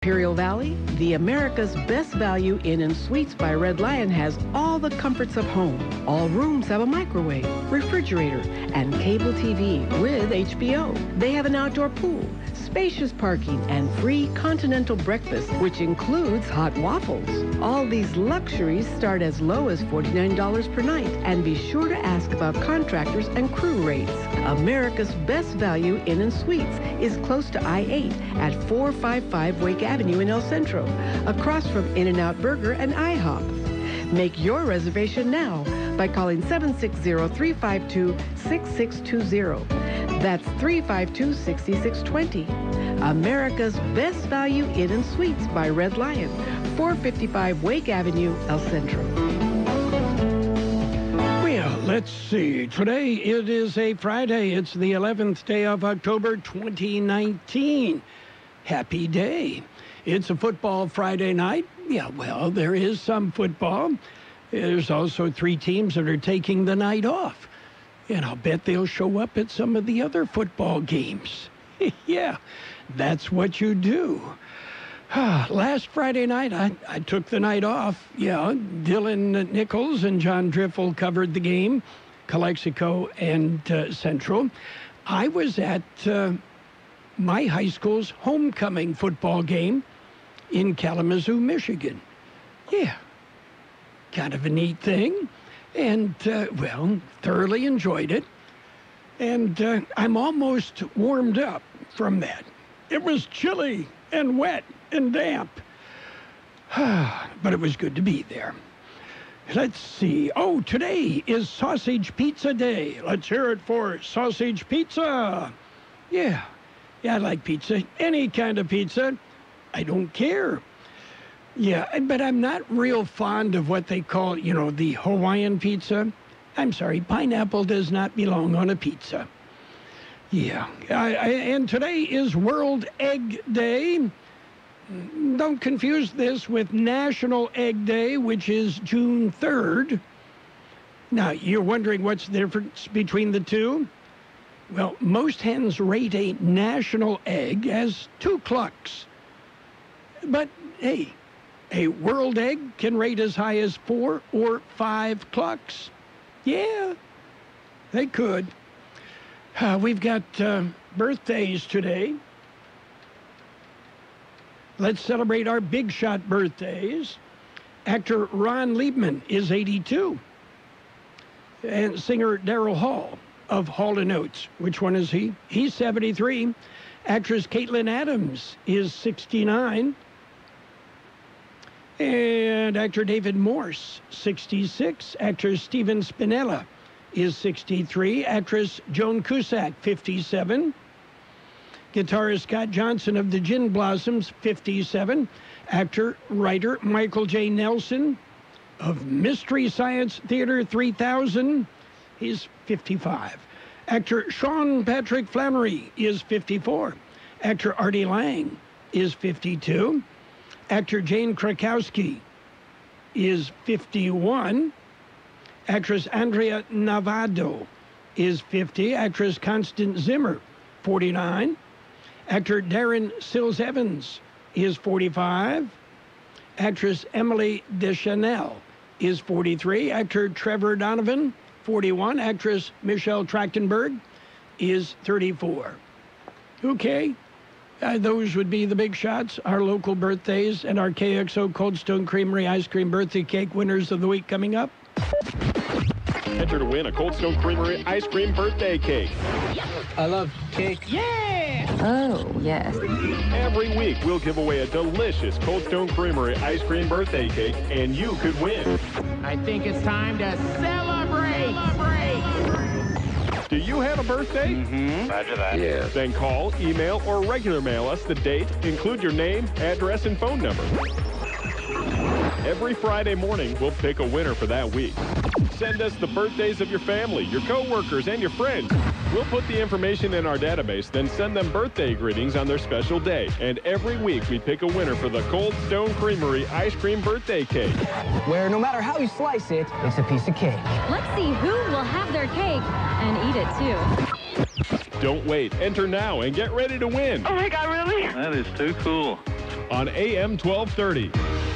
Imperial Valley, the America's Best Value Inn and Suites by Red Lion has all the comforts of home. All rooms have a microwave, refrigerator, and cable TV with HBO. They have an outdoor pool, spacious parking, and free continental breakfast, which includes hot waffles. All these luxuries start as low as $49 per night. And be sure to ask about contractors and crew rates. America's Best Value Inn and Suites is close to I-8 at 455 Wake Avenue in El Centro, across from In-N-Out Burger and IHOP. Make your reservation now by calling 760-352-6620. That's 352-6620. America's Best Value Inn and Suites by Red Lion, 455 Wake Avenue, El Centro. Well, let's see. Today it is a Friday. It's the 11th day of October 2019. Happy day. It's a football Friday night. Yeah, well, there is some football. There's also 3 teams that are taking the night off. And I'll bet they'll show up at some of the other football games. Yeah, that's what you do. Last Friday night, I took the night off. Yeah, Dylan Nichols and John Driffel covered the game, Calexico and Centro. I was at my high school's homecoming football game in Kalamazoo, Michigan. Yeah, kind of a neat thing. And, well, thoroughly enjoyed it. And I'm almost warmed up from that. It was chilly and wet and damp. But it was good to be there. Let's see. Oh, today is Sausage Pizza Day. Let's hear it for Sausage Pizza. Yeah, I like pizza. Any kind of pizza. I don't care. Yeah, but I'm not real fond of what they call, the Hawaiian pizza. I'm sorry, pineapple does not belong on a pizza. Yeah, and today is World Egg Day. Don't confuse this with National Egg Day, which is June 3rd. Now, you're wondering what's the difference between the two? Well, most hens rate a national egg as 2 clucks. But, hey, a world egg can rate as high as 4 or 5 clucks. Yeah, they could. We've got birthdays today. Let's celebrate our big shot birthdays. Actor Ron Liebman is 82. And singer Daryl Hall of Hall & Oates. Which one is he? He's 73. Actress Caitlin Adams is 69. And actor David Morse, 66. Actor Steven Spinella is 63. Actress Joan Cusack, 57. Guitarist Scott Johnson of the Gin Blossoms, 57. Actor, writer Michael J. Nelson of Mystery Science Theater 3000, he's 55. Actor Sean Patrick Flannery is 54. Actor Artie Lang is 52. Actor Jane Krakowski is 51. Actress Andrea Navado is 50. Actress Constance Zimmer, 49. Actor Darren Sills Evans is 45. Actress Emily Deschanel is 43. Actor Trevor Donovan, 41. Actress Michelle Trachtenberg is 34. Okay. Those would be the big shots, our local birthdays, and our KXO Cold Stone Creamery Ice Cream Birthday Cake winners of the week coming up. Enter to win a Cold Stone Creamery Ice Cream Birthday Cake. I love cake. Yeah! Oh, yes. Every week, we'll give away a delicious Cold Stone Creamery Ice Cream Birthday Cake, and you could win. I think it's time to celebrate! Do you have a birthday? Mm-hmm. Roger that. Yes. Then call, email, or regular mail us the date, include your name, address, and phone number. Every Friday morning, we'll pick a winner for that week. Send us the birthdays of your family, your coworkers, and your friends. We'll put the information in our database, then send them birthday greetings on their special day. And every week, we pick a winner for the Cold Stone Creamery Ice Cream Birthday Cake. Where no matter how you slice it, it's a piece of cake. Let's see who will have their cake and eat it, too. Don't wait. Enter now and get ready to win. Oh, my God, really? That is too cool. on AM 1230.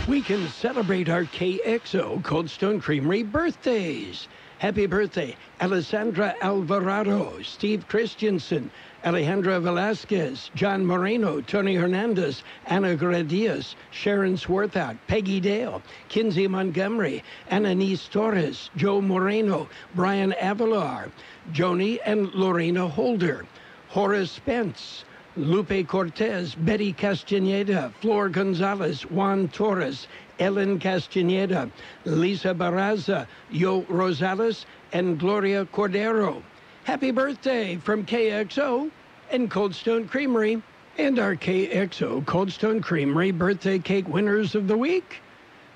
We can celebrate our KXO Cold Stone Creamery birthdays. Happy birthday, Alessandra Alvarado, Steve Christensen, Alejandra Velasquez, John Moreno, Tony Hernandez, Ana Gradias, Sharon Swarthout, Peggy Dale, Kinsey Montgomery, Ananice Torres, Joe Moreno, Brian Avalar, Joni and Lorena Holder, Horace Spence, Lupe Cortez, Betty Castaneda, Flor Gonzalez, Juan Torres, Ellen Castaneda, Lisa Barraza, Yo Rosales, and Gloria Cordero. Happy birthday from KXO and Cold Stone Creamery. And our KXO Cold Stone Creamery birthday cake winners of the week.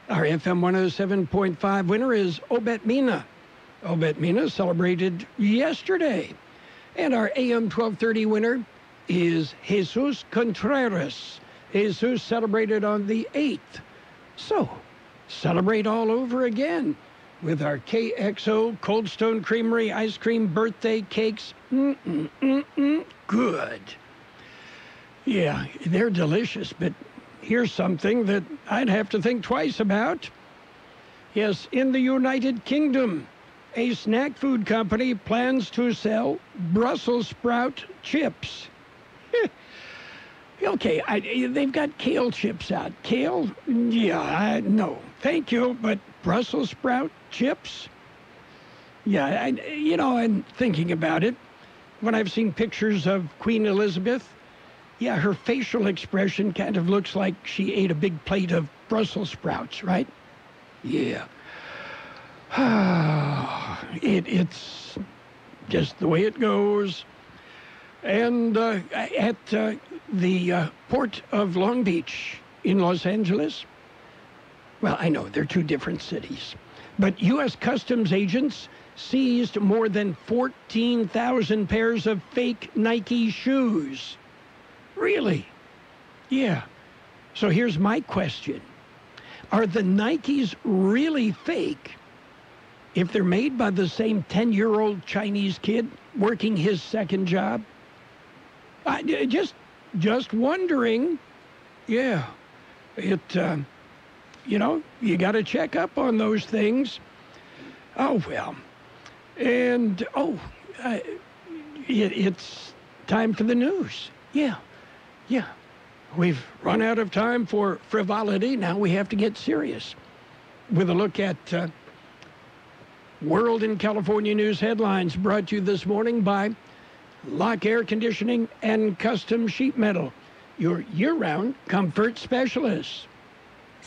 Our FM 107.5 winner is Obet Mina. Obet Mina celebrated yesterday. And our AM 1230 winner is Jesus Contreras. Jesus celebrated on the 8th. So, celebrate all over again with our KXO Cold Stone Creamery ice cream birthday cakes. Good. Yeah, they're delicious, but here's something that I'd have to think twice about. Yes, in the United Kingdom, a snack food company plans to sell Brussels sprout chips. Okay, they've got kale chips out. Kale? Yeah, no. Thank you, but Brussels sprout chips? Yeah, I'm thinking about it. When I've seen pictures of Queen Elizabeth, yeah, her facial expression kind of looks like she ate a big plate of Brussels sprouts, right? Yeah. It's just the way it goes. And at the port of Long Beach in Los Angeles, well, I know they're two different cities, but U.S. Customs agents seized more than 14,000 pairs of fake Nike shoes. Really? Yeah. So here's my question. Are the Nikes really fake if they're made by the same 10-year-old Chinese kid working his second job? Just wondering. Yeah. You got to check up on those things. Oh, well. And, it's time for the news. Yeah. We've run out of time for frivolity. Now we have to get serious with a look at World in California news headlines brought to you this morning by Lock Air Conditioning and Custom Sheet Metal, your year-round comfort specialists.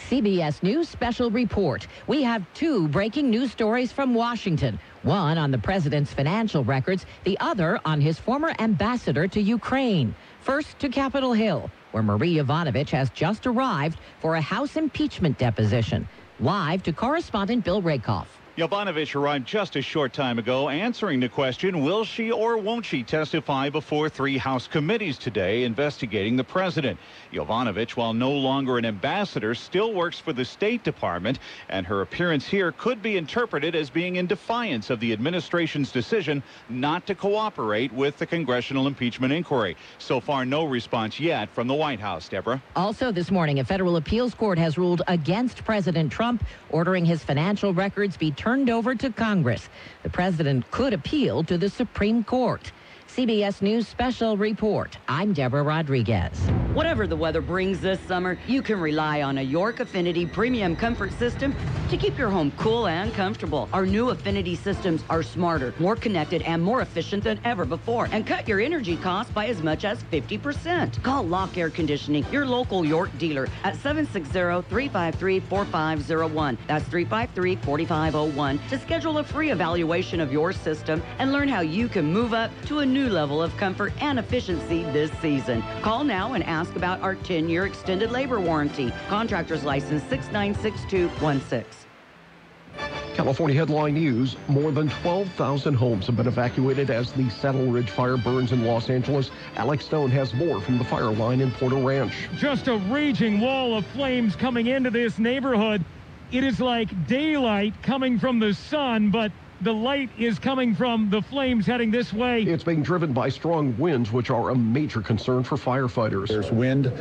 CBS News Special Report. We have two breaking news stories from Washington. One on the president's financial records, the other on his former ambassador to Ukraine. First to Capitol Hill, where Marie Yovanovitch has just arrived for a House impeachment deposition. Live to correspondent Bill Rakoff. Yovanovitch arrived just a short time ago, answering the question, will she or won't she testify before three House committees today investigating the president? Yovanovitch, while no longer an ambassador, still works for the State Department, and her appearance here could be interpreted as being in defiance of the administration's decision not to cooperate with the congressional impeachment inquiry. So far, no response yet from the White House. Deborah? Also this morning, a federal appeals court has ruled against President Trump, ordering his financial records be turned over to Congress. The president could appeal to the Supreme Court. CBS News Special Report. I'm Deborah Rodriguez. Whatever the weather brings this summer, you can rely on a York Affinity Premium Comfort System to keep your home cool and comfortable. Our new Affinity systems are smarter, more connected, and more efficient than ever before, and cut your energy costs by as much as 50%. Call Lock Air Conditioning, your local York dealer, at 760-353-4501. That's 353-4501 to schedule a free evaluation of your system and learn how you can move up to a new level of comfort and efficiency this season. Call now and ask about our 10-year extended labor warranty. Contractor's license 696216. California headline news. More than 12,000 homes have been evacuated as the Saddle Ridge fire burns in Los Angeles. Alex Stone has more from the fire line in Porter Ranch. Just a raging wall of flames coming into this neighborhood. It is like daylight coming from the sun, but The light is coming from the flames heading this way. It's being driven by strong winds, which are a major concern for firefighters. There's wind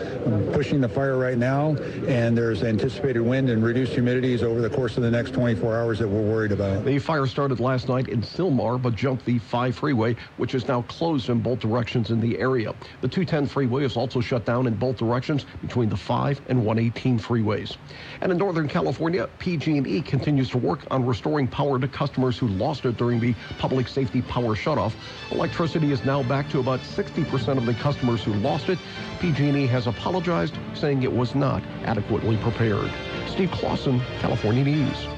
pushing the fire right now, and there's anticipated wind and reduced humidities over the course of the next 24 hours that we're worried about. The fire started last night in Sylmar, but jumped the 5 freeway, which is now closed in both directions in the area. The 210 freeway is also shut down in both directions between the 5 and 118 freeways. And in Northern California, PG&E continues to work on restoring power to customers who lost it during the public safety power shutoff. Electricity is now back to about 60% of the customers who lost it. PG&E has apologized, saying it was not adequately prepared. Steve Clausen, California News.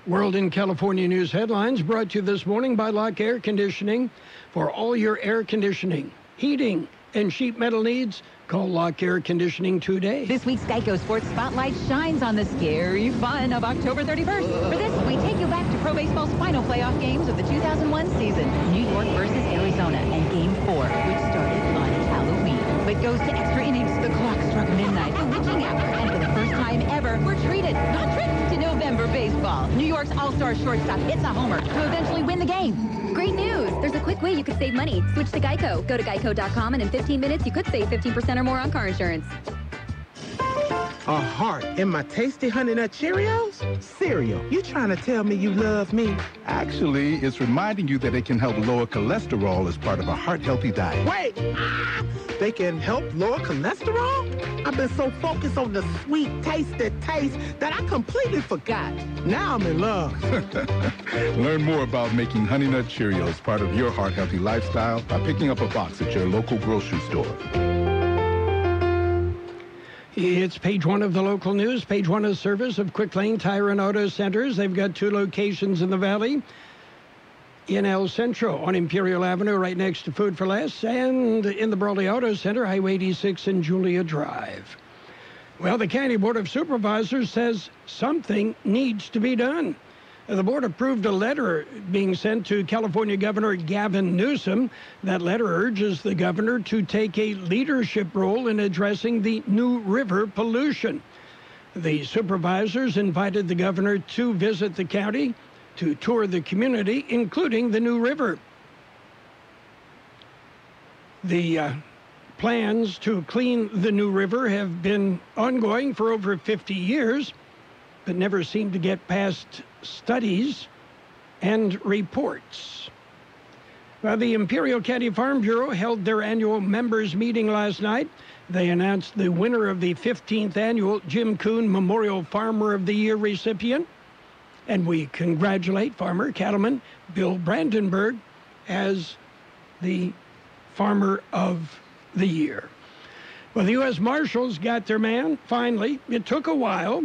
World in California News headlines brought to you this morning by Lock Air Conditioning. For all your air conditioning, heating, and sheet metal needs, call Lock Air Conditioning today. This week's Geico Sports Spotlight shines on the scary fun of October 31st. For this, we take you back to pro baseball's final playoff games of the 2001 season, New York versus Arizona, and Game 4, which started on Halloween, but goes to extra innings. The clock struck midnight, the witching hour, and for the first time ever, we're treated, not tricked, to November baseball. New York's all-star shortstop hits a homer to eventually win the game. Great news! There's a quick way you could save money. Switch to Geico. Go to geico.com, and in 15 minutes, you could save 15% or more on car insurance. A heart in my tasty Honey Nut Cheerios? Cereal, you trying to tell me you love me? Actually, it's reminding you that it can help lower cholesterol as part of a heart-healthy diet. Wait! They can help lower cholesterol? I've been so focused on the sweet, tasty taste that I completely forgot. Now I'm in love. Learn more about making Honey Nut Cheerios part of your heart-healthy lifestyle by picking up a box at your local grocery store. It's page 1 of the local news. Page 1 is service of Quick Lane Tire and Auto Centers. They've got 2 locations in the valley. In El Centro on Imperial Avenue, right next to Food for Less, and in the Brawley Auto Center, Highway 86 and Julia Drive. Well, the County Board of Supervisors says something needs to be done. The board approved a letter being sent to California Governor Gavin Newsom. That letter urges the governor to take a leadership role in addressing the New River pollution. The supervisors invited the governor to visit the county to tour the community, including the New River. The plans to clean the New River have been ongoing for over 50 years, but never seemed to get past studies and reports. Well, the Imperial County Farm Bureau held their annual members meeting last night. They announced the winner of the 15th annual Jim Kuhn Memorial Farmer of the Year recipient. And we congratulate farmer cattleman Bill Brandenburg as the Farmer of the Year. Well, the U.S. Marshals got their man, finally. It took a while.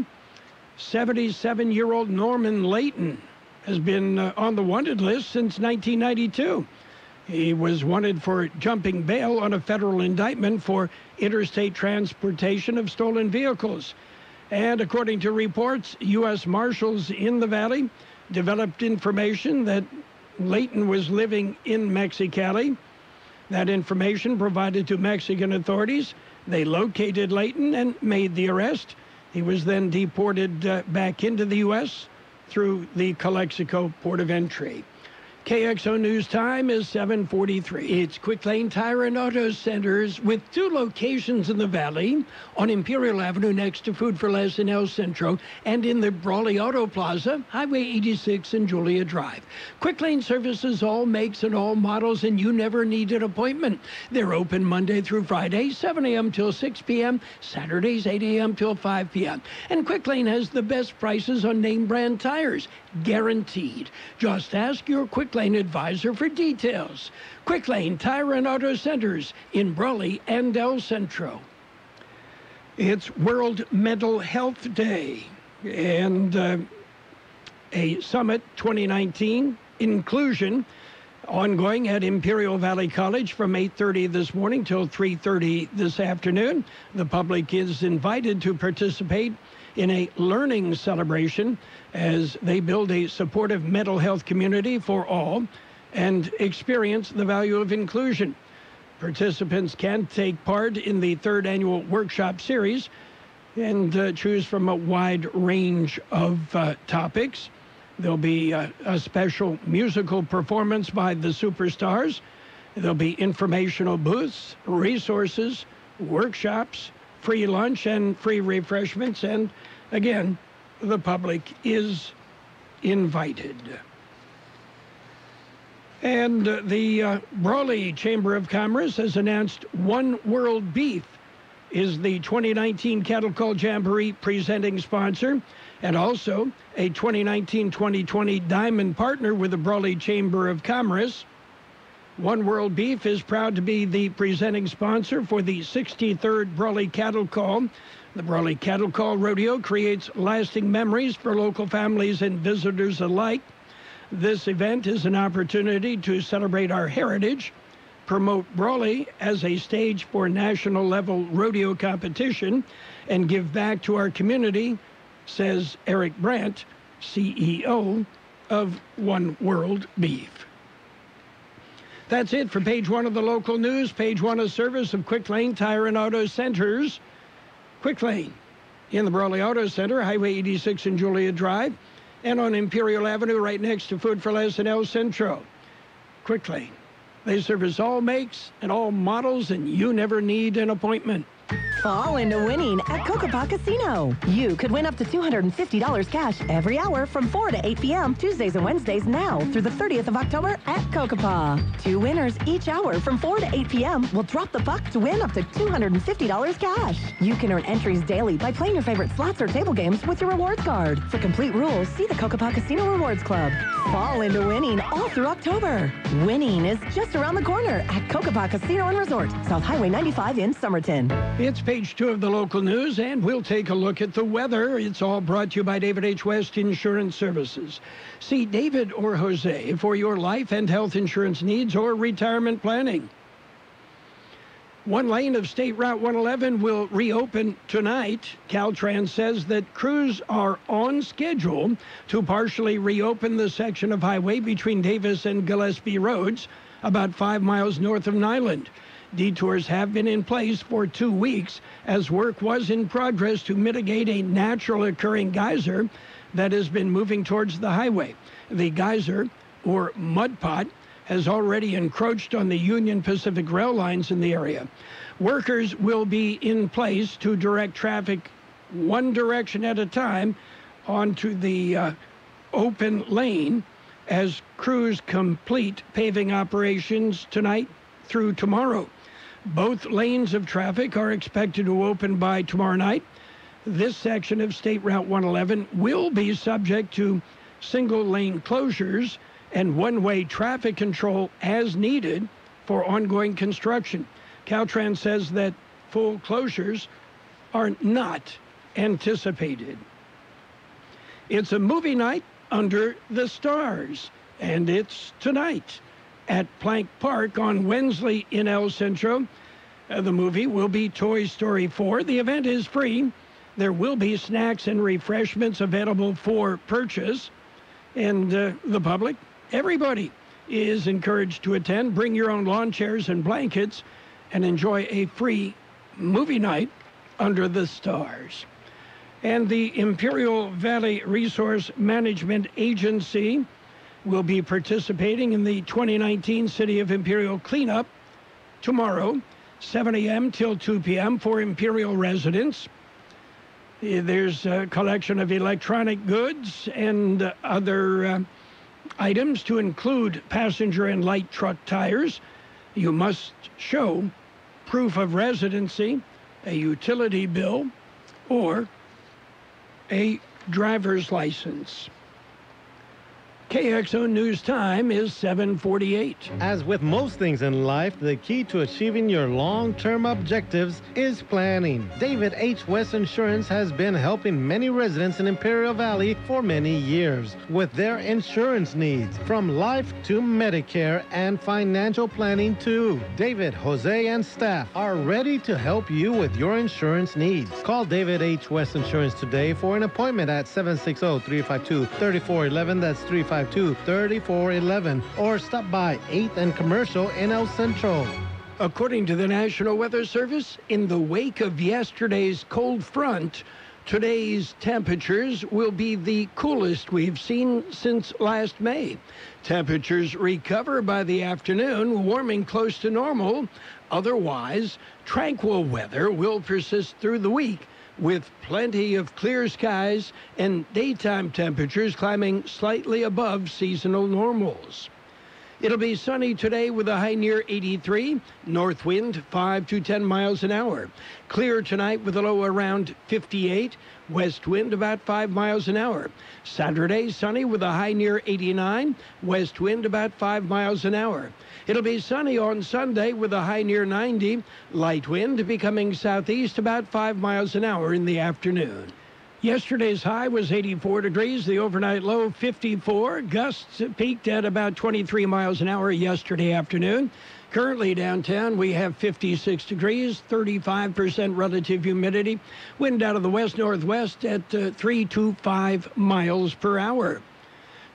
77-year-old Norman Layton has been on the wanted list since 1992. He was wanted for jumping bail on a federal indictment for interstate transportation of stolen vehicles. And according to reports, U.S. Marshals in the Valley developed information that Layton was living in Mexicali. That information provided to Mexican authorities. They located Layton and made the arrest. He was then deported back into the U.S. through the Calexico port of entry. KXO News Time is 7:43. It's Quick Lane Tire and Auto Centers with 2 locations in the valley on Imperial Avenue next to Food for Less in El Centro and in the Brawley Auto Plaza, Highway 86 and Julia Drive. Quick Lane services all makes and all models, and you never need an appointment. They're open Monday through Friday, 7 a.m. till 6 p.m., Saturdays 8 a.m. till 5 p.m. And Quick Lane has the best prices on name brand tires, guaranteed. Just ask your Quick Lane advisor for details. Quick Lane Tire and Auto Centers in Brawley and El Centro. It's World Mental Health Day and a Summit 2019 Inclusion ongoing at Imperial Valley College from 8:30 this morning till 3:30 this afternoon. The public is invited to participate in a learning celebration as they build a supportive mental health community for all and experience the value of inclusion. Participants can take part in the 3rd annual workshop series and choose from a wide range of topics. There'll be a special musical performance by the superstars. There'll be informational booths, resources, workshops, free lunch, and free refreshments. And again, the public is invited. And the Brawley Chamber of Commerce has announced One World Beef is the 2019 Cattle Call Jamboree presenting sponsor, and also a 2019-2020 Diamond Partner with the Brawley Chamber of Commerce. One World Beef is proud to be the presenting sponsor for the 63rd Brawley Cattle Call. The Brawley Cattle Call Rodeo creates lasting memories for local families and visitors alike. This event is an opportunity to celebrate our heritage, promote Brawley as a stage for national-level rodeo competition, and give back to our community, says Eric Brandt, CEO of One World Beef. That's it for page one of the local news. Page one, a service of Quick Lane Tire and Auto Centers. Quick Lane in the Brawley Auto Center, Highway 86 and Julia Drive, and on Imperial Avenue right next to Food for Less in El Centro. Quick Lane. They service all makes and all models, and you never need an appointment. Fall into winning at Cocopah Casino. You could win up to $250 cash every hour from 4 to 8 p.m. Tuesdays and Wednesdays now through the 30th of October at Cocopah. 2 winners each hour from 4 to 8 p.m. will drop the puck to win up to $250 cash. You can earn entries daily by playing your favorite slots or table games with your rewards card. For complete rules, see the Cocopah Casino Rewards Club. Fall into winning all through October. Winning is just around the corner at Cocopah Casino and Resort, South Highway 95 in Somerton. It's page two of the local news, and we'll take a look at the weather. It's all brought to you by David H. West Insurance Services. See David or Jose for your life and health insurance needs or retirement planning. One lane of State Route 111 will reopen tonight. Caltrans says that crews are on schedule to partially reopen the section of highway between Davis and Gillespie Roads, about 5 miles north of Niland. Detours have been in place for 2 weeks as work was in progress to mitigate a natural occurring geyser that has been moving towards the highway. The geyser, or mud pot, has already encroached on the Union Pacific rail lines in the area. Workers will be in place to direct traffic one direction at a time onto the open lane as crews complete paving operations tonight through tomorrow. Both lanes of traffic are expected to open by tomorrow night. This section of State Route 111 will be subject to single-lane closures and one-way traffic control as needed for ongoing construction. Caltrans says that full closures are not anticipated. It's a movie night under the stars, and it's tonight at Plank Park on Wensley in El Centro. The movie will be Toy Story 4. The event is free. There will be snacks and refreshments available for purchase. And the public, everybody, is encouraged to attend. Bring your own lawn chairs and blankets and enjoy a free movie night under the stars. And the Imperial Valley Resource Management Agency will be participating in the 2019 City of Imperial Cleanup tomorrow, 7 a.m. till 2 p.m. for Imperial residents. There's a collection of electronic goods and other items to include passenger and light truck tires. You must show proof of residency, a utility bill, or a driver's license. KXO News Time is 7:48. As with most things in life, the key to achieving your long-term objectives is planning. David H. West Insurance has been helping many residents in Imperial Valley for many years with their insurance needs, from life to Medicare and financial planning too. David, Jose, and staff are ready to help you with your insurance needs. Call David H. West Insurance today for an appointment at 760-352-3411. That's 352-3411, or stop by 8th and Commercial in El Centro. According to the National Weather Service, in the wake of yesterday's cold front, Today's temperatures will be the coolest we've seen since last May. Temperatures recover by the afternoon, warming close to normal. Otherwise, tranquil weather will persist through the week, with plenty of clear skies and daytime temperatures climbing slightly above seasonal normals. It'll be sunny today with a high near 83, north wind 5 to 10 miles an hour. Clear tonight with a low around 58, west wind about 5 miles an hour. Saturday, sunny with a high near 89, west wind about 5 miles an hour. It'll be sunny on Sunday with a high near 90, light wind becoming southeast about 5 miles an hour in the afternoon. Yesterday's high was 84 degrees, the overnight low 54. Gusts peaked at about 23 miles an hour yesterday afternoon. Currently downtown, we have 56 degrees, 35% relative humidity. Wind out of the west-northwest at 3 to 5 miles per hour.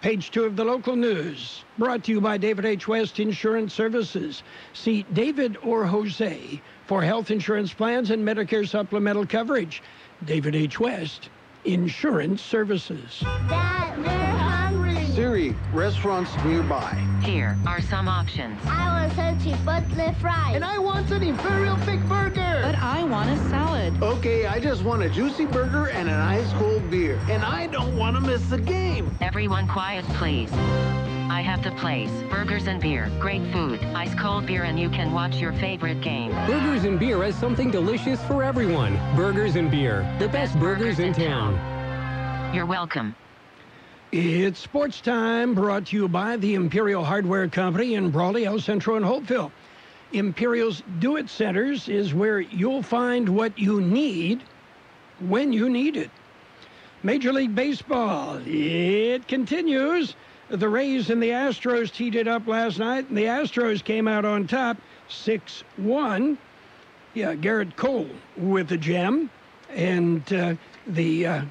Page 2 of the local news, brought to you by David H. West Insurance Services. See David or Jose for health insurance plans and Medicare supplemental coverage. David H. West Insurance Services. Dad, they're hungry. Siri, restaurants nearby. Here are some options. I want some chipotle fries. And I want an Imperial Big Burger. But I want a salad. Okay, I just want a juicy burger and an ice cold beer. And I don't want to miss the game. Everyone quiet, please. I have the place. Burgers and beer. Great food. Ice cold beer, and you can watch your favorite game. Burgers and Beer has something delicious for everyone. Burgers and Beer. The best burgers in town. You're welcome. It's sports time, brought to you by the Imperial Hardware Company in Brawley, El Centro, and Holtville. Imperial's Do It Centers is where you'll find what you need when you need it. Major League Baseball, it continues. The Rays and the Astros teed it up last night, and the Astros came out on top 6-1. Yeah, Garrett Cole with the gem, and the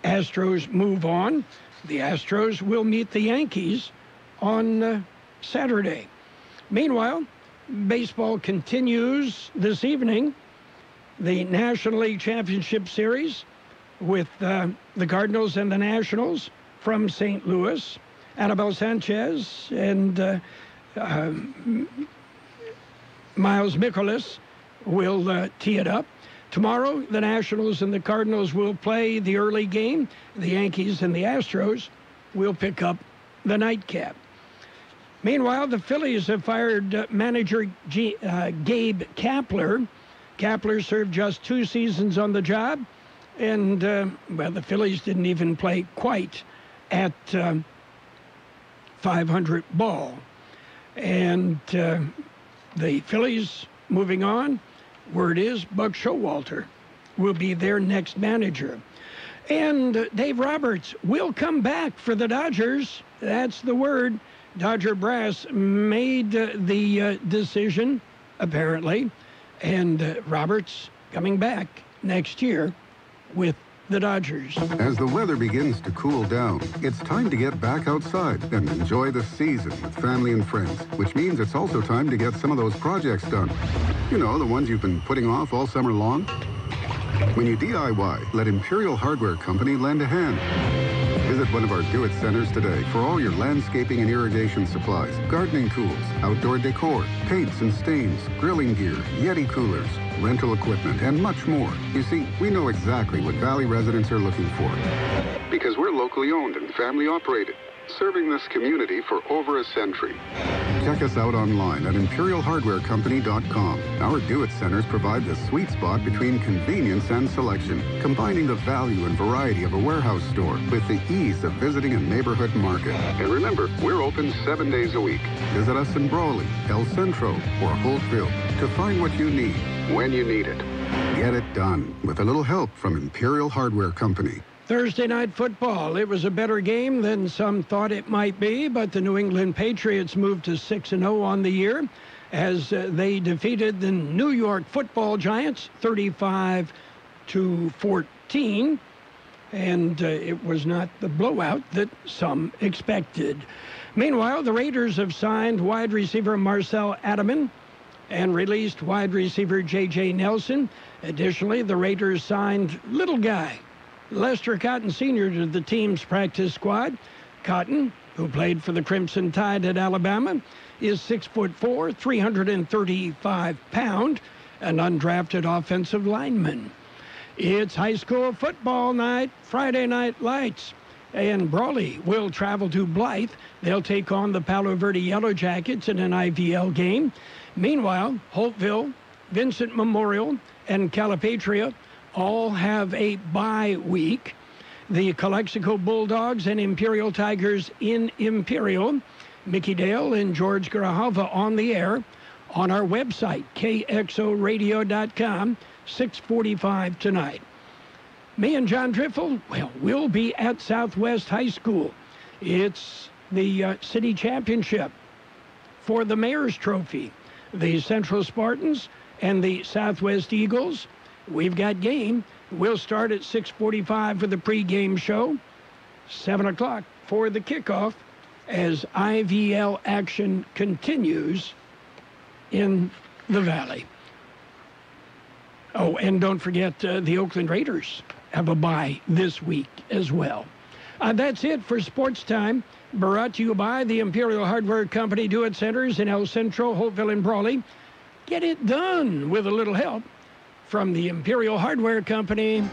Astros move on. The Astros will meet the Yankees on Saturday. Meanwhile, baseball continues this evening. The National League Championship Series with the Cardinals and the Nationals from St. Louis. Anibal Sanchez and Miles Mikolas will tee it up. Tomorrow, the Nationals and the Cardinals will play the early game. The Yankees and the Astros will pick up the nightcap. Meanwhile, the Phillies have fired manager Gabe Kapler. Kapler served just 2 seasons on the job, and, well, the Phillies didn't even play quite at 500 ball. And the Phillies moving on. Word is Buck Showalter will be their next manager. And Dave Roberts will come back for the Dodgers. That's the word. Dodger brass made the decision, apparently. And Roberts coming back next year with the Dodgers. As the weather begins to cool down, it's time to get back outside and enjoy the season with family and friends, which means it's also time to get some of those projects done. You know, the ones you've been putting off all summer long. When you DIY, let Imperial Hardware Company lend a hand. Visit one of our Do-It centers today for all your landscaping and irrigation supplies, gardening tools, outdoor decor, paints and stains, grilling gear, Yeti coolers, rental equipment, and much more. You see, we know exactly what Valley residents are looking for. Because we're locally owned and family operated, serving this community for over a century. Check us out online at ImperialHardwareCompany.com. Our Do-It centers provide the sweet spot between convenience and selection, combining the value and variety of a warehouse store with the ease of visiting a neighborhood market. And remember, we're open 7 days a week. Visit us in Brawley, El Centro, or Holtville to find what you need when you need it. Get it done with a little help from Imperial Hardware Company. Thursday night football. It was a better game than some thought it might be, but the New England Patriots moved to 6-0 on the year as they defeated the New York Football Giants 35-14, and it was not the blowout that some expected. Meanwhile, the Raiders have signed wide receiver Marcel Adaman and released wide receiver J.J. Nelson. Additionally, the Raiders signed little guy Lester Cotton Sr. to the team's practice squad. Cotton, who played for the Crimson Tide at Alabama, is 6'4", 335-pound, an undrafted offensive lineman. It's high school football night, Friday Night Lights, and Brawley will travel to Blythe. They'll take on the Palo Verde Yellow Jackets in an IVL game. Meanwhile, Holtville, Vincent Memorial, and Calipatria all have a bye week. The Calexico Bulldogs and Imperial Tigers in Imperial. Mickey Dale and George Grijalva on the air on our website, KXORadio.com, 6:45 tonight. Me and John Driffel, well, we'll be at Southwest High School. It's the city championship for the Mayor's Trophy. The Central Spartans and the Southwest Eagles. We've got game. We'll start at 6:45 for the pregame show, 7 o'clock for the kickoff as IVL action continues in the Valley. Oh, and don't forget the Oakland Raiders have a bye this week as well. That's it for Sports Time, brought to you by the Imperial Hardware Company Do-It Centers in El Centro, Holtville, and Brawley. Get it done with a little help from the Imperial Hardware Company.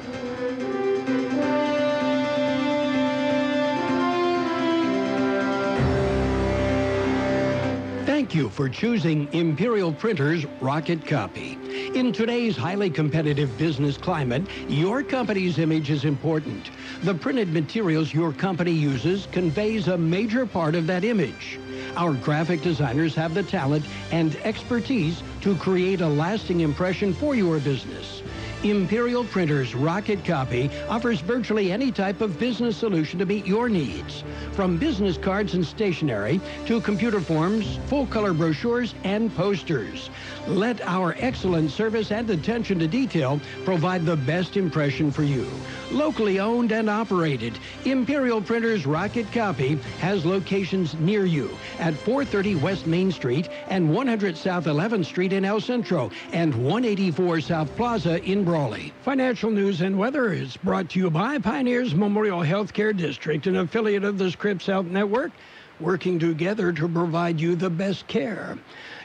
Thank you for choosing Imperial Printers Rocket Copy. In today's highly competitive business climate, your company's image is important. The printed materials your company uses conveys a major part of that image. Our graphic designers have the talent and expertise to create a lasting impression for your business. Imperial Printers Rocket Copy offers virtually any type of business solution to meet your needs, from business cards and stationery to computer forms, full-color brochures, and posters. Let our excellent service and attention to detail provide the best impression for you. Locally owned and operated, Imperial Printers Rocket Copy has locations near you at 430 West Main Street and 100 South 11th Street in El Centro and 184 South Plaza in Brawley. Financial news and weather is brought to you by Pioneers Memorial Healthcare District, an affiliate of the Scripps Health Network, working together to provide you the best care.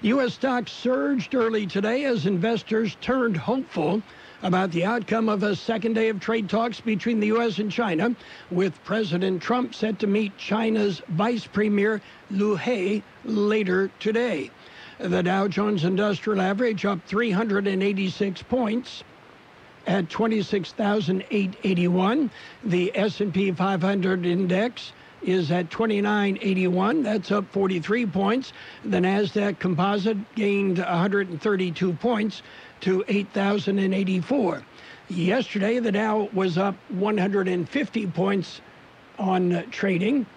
U.S. stocks surged early today as investors turned hopeful about the outcome of a second day of trade talks between the U.S. and China, with President Trump set to meet China's Vice Premier Liu He later today. The Dow Jones Industrial Average up 386 points at 26,881. The S&P 500 index is at 2981. That's up 43 points. The NASDAQ Composite gained 132 points to 8,084. Yesterday, the Dow was up 150 points on trading.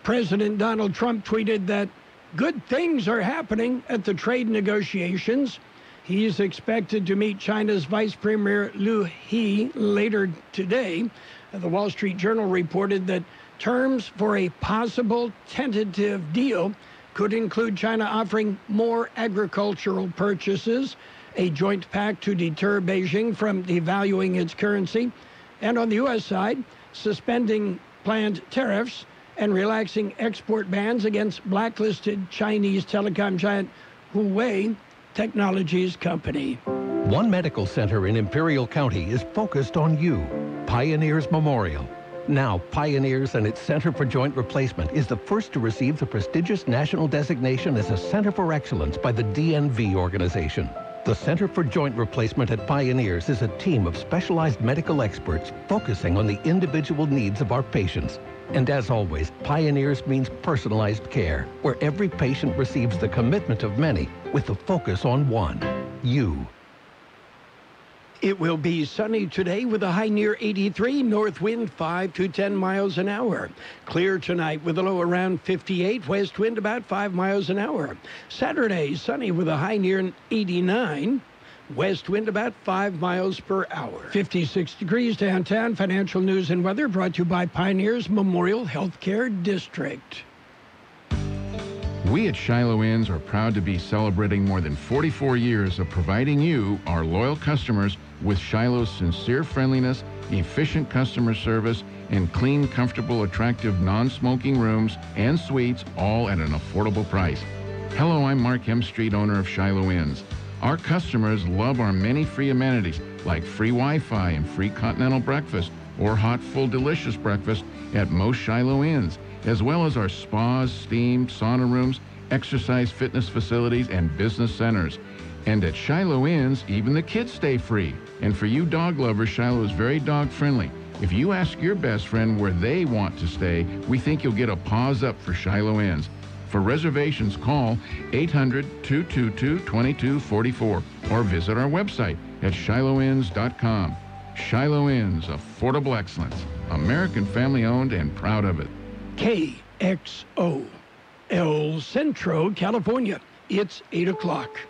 President Donald Trump tweeted that good things are happening at the trade negotiations. He's expected to meet China's Vice Premier Liu He later today. The Wall Street Journal reported that terms for a possible tentative deal could include China offering more agricultural purchases, a joint pact to deter Beijing from devaluing its currency, and on the U.S. side, suspending planned tariffs and relaxing export bans against blacklisted Chinese telecom giant Huawei Technologies Company. One medical center in Imperial County is focused on you, Pioneers Memorial. Now, Pioneers and its Center for Joint Replacement is the first to receive the prestigious national designation as a Center for Excellence by the DNV organization. The Center for Joint Replacement at Pioneers is a team of specialized medical experts focusing on the individual needs of our patients. And as always, Pioneers means personalized care, where every patient receives the commitment of many with the focus on one, you. It will be sunny today with a high near 83, north wind 5 to 10 miles an hour. Clear tonight with a low around 58, west wind about 5 miles an hour. Saturday, sunny with a high near 89, west wind about 5 miles per hour. 56 degrees downtown. Financial news and weather brought to you by Pioneers Memorial Healthcare District. We at Shiloh Inns are proud to be celebrating more than 44 years of providing you, our loyal customers, with Shiloh's sincere friendliness, efficient customer service, and clean, comfortable, attractive, non-smoking rooms and suites, all at an affordable price. Hello, I'm Mark M. Street, owner of Shiloh Inns. Our customers love our many free amenities like free Wi-Fi and free continental breakfast or hot, full, delicious breakfast at most Shiloh Inns, as well as our spas, steam, sauna rooms, exercise fitness facilities, and business centers. And at Shiloh Inns, even the kids stay free. And for you dog lovers, Shiloh is very dog friendly. If you ask your best friend where they want to stay, we think you'll get a paws up for Shiloh Inns. For reservations, call 800-222-2244 or visit our website at shilohinns.com. Shiloh Inns, affordable excellence. American family owned and proud of it. KXO, El Centro, California. It's 8 o'clock.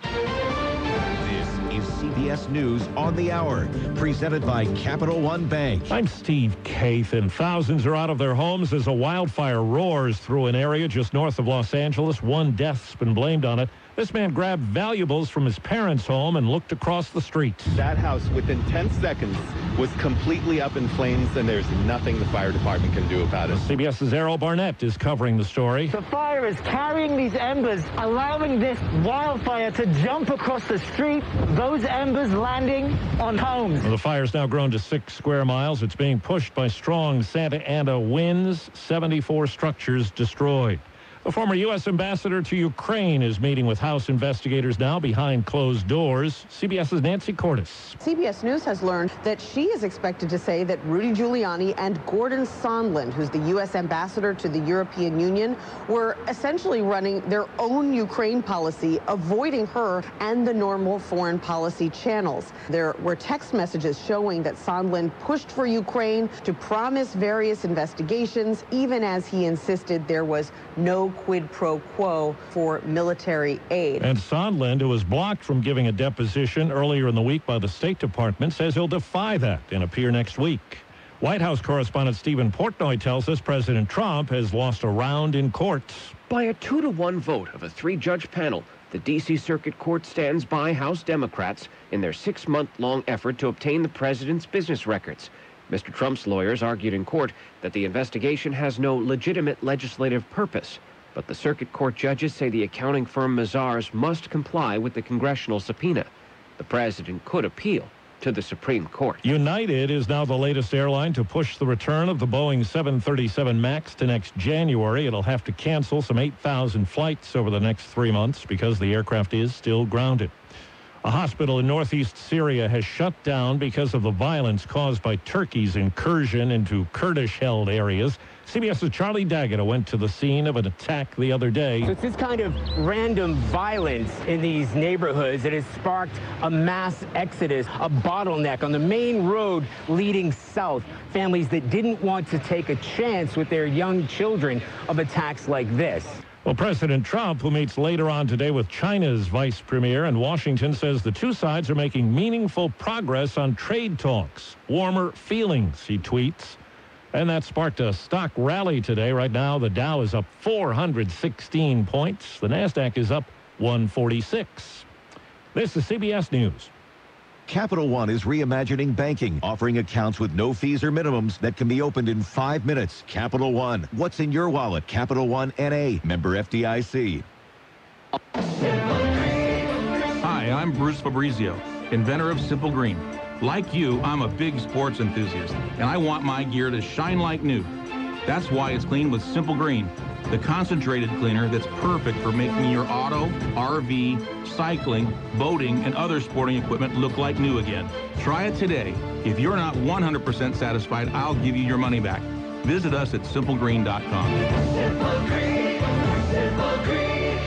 This is CBS News on the Hour, presented by Capital One Bank. I'm Steve Kathan. Thousands are out of their homes as a wildfire roars through an area just north of Los Angeles. One death's been blamed on it. This man grabbed valuables from his parents' home and looked across the street. That house, within 10 seconds, was completely up in flames, and there's nothing the fire department can do about it. CBS's Errol Barnett is covering the story. The fire is carrying these embers, allowing this wildfire to jump across the street, those embers landing on homes. Well, the fire's now grown to 6 square miles. It's being pushed by strong Santa Ana winds. 74 structures destroyed. The former U.S. ambassador to Ukraine is meeting with House investigators now behind closed doors. CBS's Nancy Cordes. CBS News has learned that she is expected to say that Rudy Giuliani and Gordon Sondland, who's the U.S. ambassador to the European Union, were essentially running their own Ukraine policy, avoiding her and the normal foreign policy channels. There were text messages showing that Sondland pushed for Ukraine to promise various investigations, even as he insisted there was no quid pro quo for military aid. And Sondland, who was blocked from giving a deposition earlier in the week by the State Department, says he'll defy that and appear next week. White House correspondent Stephen Portnoy tells us President Trump has lost a round in court. By a 2-to-1 vote of a 3-judge panel, the D.C. Circuit Court stands by House Democrats in their 6-month-long effort to obtain the president's business records. Mr. Trump's lawyers argued in court that the investigation has no legitimate legislative purpose. But the circuit court judges say the accounting firm Mazars must comply with the congressional subpoena. The president could appeal to the Supreme Court. United is now the latest airline to push the return of the Boeing 737 MAX to next January. It'll have to cancel some 8,000 flights over the next 3 months because the aircraft is still grounded. A hospital in northeast Syria has shut down because of the violence caused by Turkey's incursion into Kurdish-held areas. CBS's Charlie Daggett went to the scene of an attack the other day. So it's this kind of random violence in these neighborhoods that has sparked a mass exodus, a bottleneck on the main road leading south. Families that didn't want to take a chance with their young children of attacks like this. Well, President Trump, who meets later on today with China's vice premier in Washington, says the two sides are making meaningful progress on trade talks. Warmer feelings, he tweets. And that sparked a stock rally today. Right now, the Dow is up 416 points. The NASDAQ is up 146. This is CBS News. Capital One is reimagining banking, offering accounts with no fees or minimums that can be opened in 5 minutes. Capital One. What's in your wallet? Capital One N.A. Member FDIC. Hi, I'm Bruce Fabrizio, inventor of Simple Green. Like you, I'm a big sports enthusiast, and I want my gear to shine like new. That's why it's cleaned with Simple Green, the concentrated cleaner that's perfect for making your auto, RV, cycling, boating, and other sporting equipment look like new again. Try it today. If you're not 100% satisfied, I'll give you your money back. Visit us at simplegreen.com. Simple Green, Simple Green.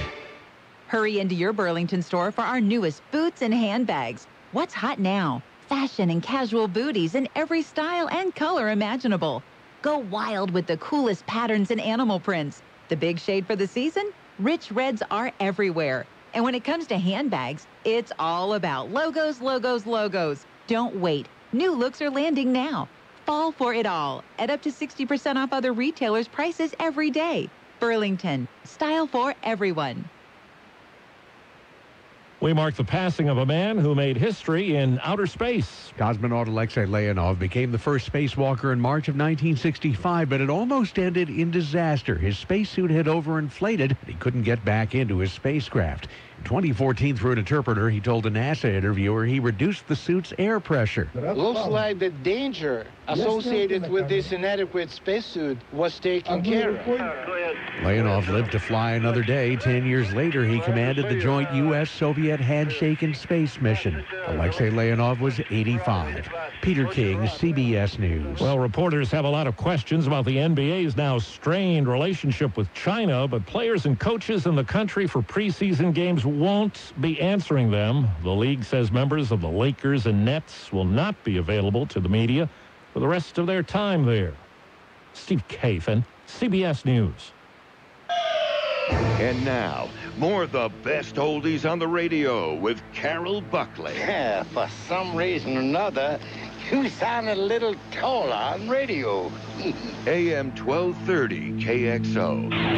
Hurry into your Burlington store for our newest boots and handbags. What's hot now? Fashion and casual booties in every style and color imaginable. Go wild with the coolest patterns and animal prints. The big shade for the season? Rich reds are everywhere. And when it comes to handbags, it's all about logos, logos, logos. Don't wait. New looks are landing now. Fall for it all at up to 60% off other retailers' prices every day. Burlington, style for everyone. We mark the passing of a man who made history in outer space. Cosmonaut Alexei Leonov became the first spacewalker in March of 1965, but it almost ended in disaster. His spacesuit had overinflated, and he couldn't get back into his spacecraft. In 2014, through an interpreter, he told a NASA interviewer he reduced the suit's air pressure. Looks like the danger associated with this inadequate spacesuit was taken care of. Leonov lived to fly another day. 10 years later, he commanded the joint U.S.-Soviet handshake in space mission. Alexei Leonov was 85. Peter King, CBS News. Well, reporters have a lot of questions about the NBA's now strained relationship with China, but players and coaches in the country for preseason games won't be answering them. The league says members of the Lakers and Nets will not be available to the media for the rest of their time there. Steve Kathan, CBS News. And now, more of the best oldies on the radio with Carroll Buckley. Yeah, for some reason or another, you sounded a little taller on radio. AM 1230 KXO.